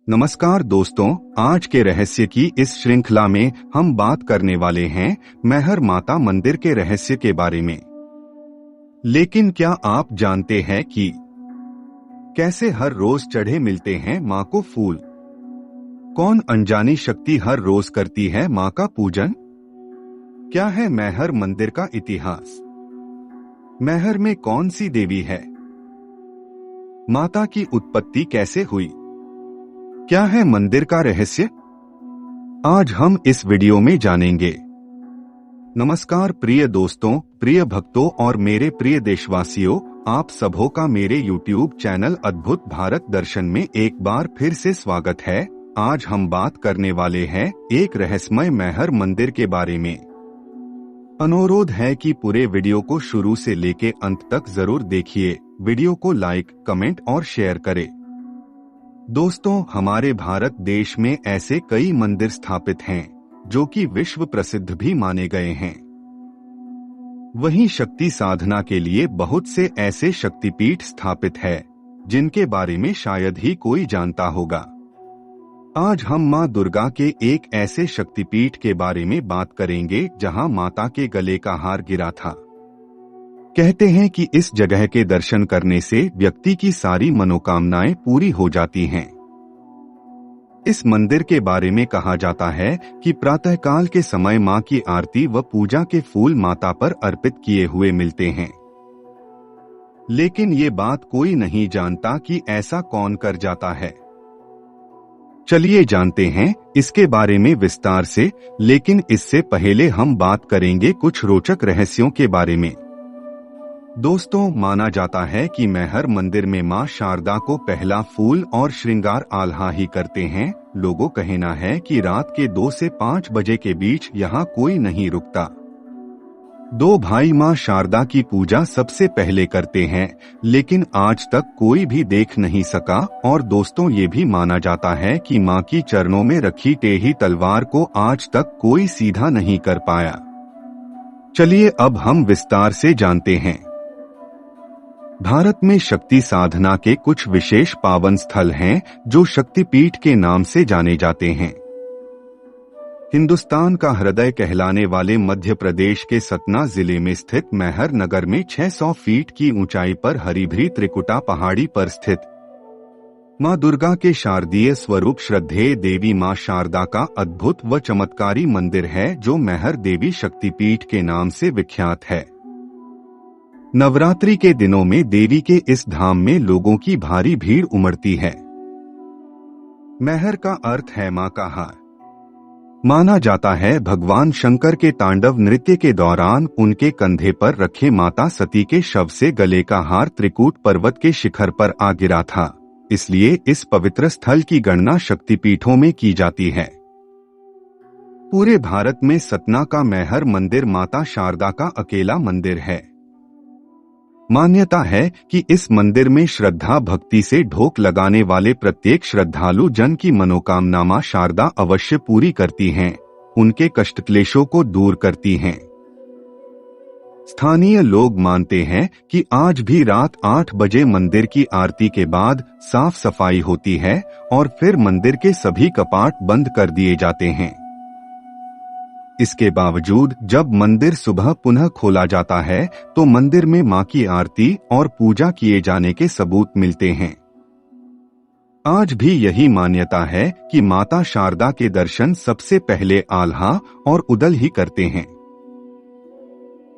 नमस्कार दोस्तों, आज के रहस्य की इस श्रृंखला में हम बात करने वाले हैं मैहर माता मंदिर के रहस्य के बारे में। लेकिन क्या आप जानते हैं कि कैसे हर रोज चढ़े मिलते हैं माँ को फूल? कौन अनजानी शक्ति हर रोज करती है माँ का पूजन? क्या है मैहर मंदिर का इतिहास? मैहर में कौन सी देवी है? माता की उत्पत्ति कैसे हुई? क्या है मंदिर का रहस्य? आज हम इस वीडियो में जानेंगे। नमस्कार प्रिय दोस्तों, प्रिय भक्तों और मेरे प्रिय देशवासियों, आप सबों का मेरे YouTube चैनल अद्भुत भारत दर्शन में एक बार फिर से स्वागत है। आज हम बात करने वाले हैं एक रहस्यमय मैहर मंदिर के बारे में। अनुरोध है कि पूरे वीडियो को शुरू से लेके अंत तक जरूर देखिए। वीडियो को लाइक, कमेंट और शेयर करें। दोस्तों, हमारे भारत देश में ऐसे कई मंदिर स्थापित हैं जो कि विश्व प्रसिद्ध भी माने गए हैं। वहीं शक्ति साधना के लिए बहुत से ऐसे शक्तिपीठ स्थापित है जिनके बारे में शायद ही कोई जानता होगा। आज हम मां दुर्गा के एक ऐसे शक्तिपीठ के बारे में बात करेंगे जहां माता के गले का हार गिरा था। कहते हैं कि इस जगह के दर्शन करने से व्यक्ति की सारी मनोकामनाएं पूरी हो जाती हैं। इस मंदिर के बारे में कहा जाता है कि प्रातःकाल के समय मां की आरती व पूजा के फूल माता पर अर्पित किए हुए मिलते हैं। लेकिन ये बात कोई नहीं जानता कि ऐसा कौन कर जाता है। चलिए जानते हैं इसके बारे में विस्तार से, लेकिन इससे पहले हम बात करेंगे कुछ रोचक रहस्यों के बारे में। दोस्तों, माना जाता है कि मैहर मंदिर में मां शारदा को पहला फूल और श्रृंगार आल्हा ही करते हैं। लोगों का कहना है कि रात के 2 से 5 बजे के बीच यहाँ कोई नहीं रुकता। 2 भाई मां शारदा की पूजा सबसे पहले करते हैं, लेकिन आज तक कोई भी देख नहीं सका। और दोस्तों, ये भी माना जाता है कि मां की चरणों में रखी टेढ़ी तलवार को आज तक कोई सीधा नहीं कर पाया। चलिए अब हम विस्तार से जानते हैं। भारत में शक्ति साधना के कुछ विशेष पावन स्थल हैं जो शक्तिपीठ के नाम से जाने जाते हैं। हिंदुस्तान का हृदय कहलाने वाले मध्य प्रदेश के सतना जिले में स्थित मैहर नगर में 600 फीट की ऊंचाई पर हरिभरी त्रिकुटा पहाड़ी पर स्थित मां दुर्गा के शारदीय स्वरूप श्रद्धेय देवी मां शारदा का अद्भुत व चमत्कारी मंदिर है, जो मैहर देवी शक्तिपीठ के नाम से विख्यात है। नवरात्रि के दिनों में देवी के इस धाम में लोगों की भारी भीड़ उमड़ती है। मैहर का अर्थ है मां का हार। माना जाता है भगवान शंकर के तांडव नृत्य के दौरान उनके कंधे पर रखे माता सती के शव से गले का हार त्रिकूट पर्वत के शिखर पर आ गिरा था। इसलिए इस पवित्र स्थल की गणना शक्तिपीठों में की जाती है। पूरे भारत में सतना का मैहर मंदिर माता शारदा का अकेला मंदिर है। मान्यता है कि इस मंदिर में श्रद्धा भक्ति से ढोक लगाने वाले प्रत्येक श्रद्धालु जन की मनोकामना मां शारदा अवश्य पूरी करती हैं, उनके कष्ट क्लेशों को दूर करती हैं। स्थानीय लोग मानते हैं कि आज भी रात 8 बजे मंदिर की आरती के बाद साफ सफाई होती है और फिर मंदिर के सभी कपाट बंद कर दिए जाते हैं। इसके बावजूद जब मंदिर सुबह पुनः खोला जाता है तो मंदिर में मां की आरती और पूजा किए जाने के सबूत मिलते हैं। आज भी यही मान्यता है कि माता शारदा के दर्शन सबसे पहले आल्हा और उदल ही करते हैं।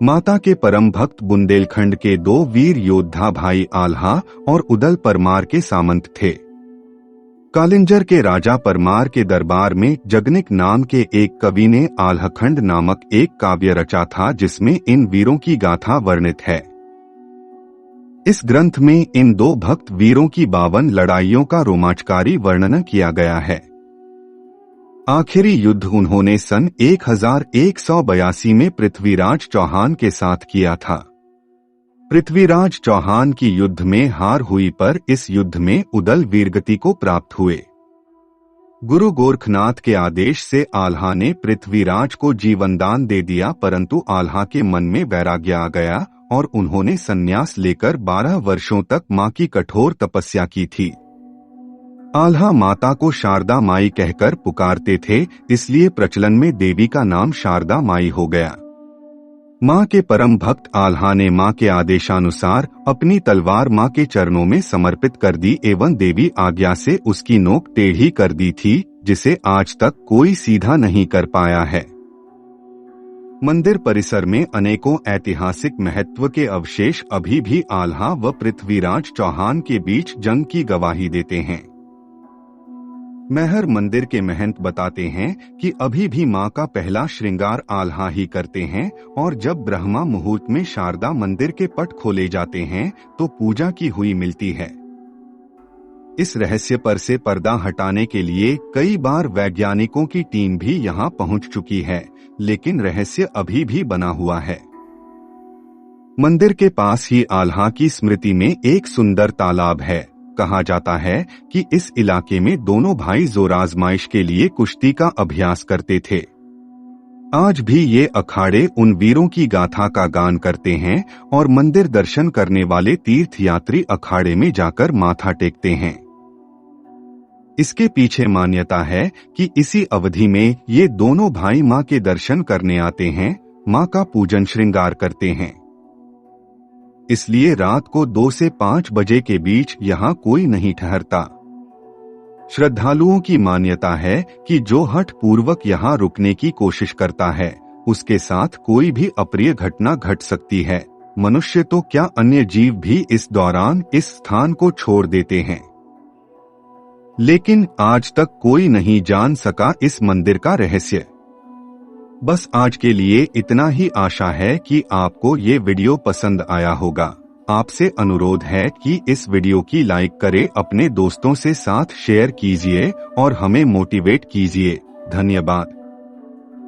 माता के परम भक्त बुंदेलखंड के 2 वीर योद्धा भाई आल्हा और उदल परमार के सामंत थे। कालिंजर के राजा परमार के दरबार में जगनिक नाम के एक कवि ने आल्हखंड नामक एक काव्य रचा था, जिसमें इन वीरों की गाथा वर्णित है। इस ग्रंथ में इन 2 भक्त वीरों की 52 लड़ाइयों का रोमांचकारी वर्णन किया गया है। आखिरी युद्ध उन्होंने सन 1182 में पृथ्वीराज चौहान के साथ किया था। पृथ्वीराज चौहान की युद्ध में हार हुई, पर इस युद्ध में उदल वीरगति को प्राप्त हुए। गुरु गोरखनाथ के आदेश से आल्हा ने पृथ्वीराज को जीवनदान दे दिया, परंतु आल्हा के मन में वैराग्य आ गया और उन्होंने संन्यास लेकर 12 वर्षों तक मां की कठोर तपस्या की थी। आल्हा माता को शारदा माई कहकर पुकारते थे, इसलिए प्रचलन में देवी का नाम शारदा माई हो गया। मां के परम भक्त आल्हा ने मां के आदेशानुसार अपनी तलवार मां के चरणों में समर्पित कर दी एवं देवी आज्ञा से उसकी नोक टेढ़ी कर दी थी, जिसे आज तक कोई सीधा नहीं कर पाया है। मंदिर परिसर में अनेकों ऐतिहासिक महत्व के अवशेष अभी भी आल्हा व पृथ्वीराज चौहान के बीच जंग की गवाही देते हैं। मैहर मंदिर के महंत बताते हैं कि अभी भी मां का पहला श्रृंगार आल्हा ही करते हैं और जब ब्रह्मा मुहूर्त में शारदा मंदिर के पट खोले जाते हैं तो पूजा की हुई मिलती है। इस रहस्य पर से पर्दा हटाने के लिए कई बार वैज्ञानिकों की टीम भी यहां पहुंच चुकी है, लेकिन रहस्य अभी भी बना हुआ है। मंदिर के पास ही आल्हा की स्मृति में एक सुंदर तालाब है। कहा जाता है कि इस इलाके में दोनों भाई जोर आजमाइश के लिए कुश्ती का अभ्यास करते थे। आज भी ये अखाड़े उन वीरों की गाथा का गान करते हैं और मंदिर दर्शन करने वाले तीर्थयात्री अखाड़े में जाकर माथा टेकते हैं। इसके पीछे मान्यता है कि इसी अवधि में ये दोनों भाई मां के दर्शन करने आते हैं, मां का पूजन श्रृंगार करते हैं। इसलिए रात को 2 से 5 बजे के बीच यहाँ कोई नहीं ठहरता। श्रद्धालुओं की मान्यता है कि जो हठ पूर्वक यहाँ रुकने की कोशिश करता है, उसके साथ कोई भी अप्रिय घटना घट सकती है। मनुष्य तो क्या, अन्य जीव भी इस दौरान इस स्थान को छोड़ देते हैं। लेकिन आज तक कोई नहीं जान सका इस मंदिर का रहस्य। बस आज के लिए इतना ही। आशा है कि आपको ये वीडियो पसंद आया होगा। आपसे अनुरोध है कि इस वीडियो की लाइक करें, अपने दोस्तों से साथ शेयर कीजिए और हमें मोटिवेट कीजिए। धन्यवाद।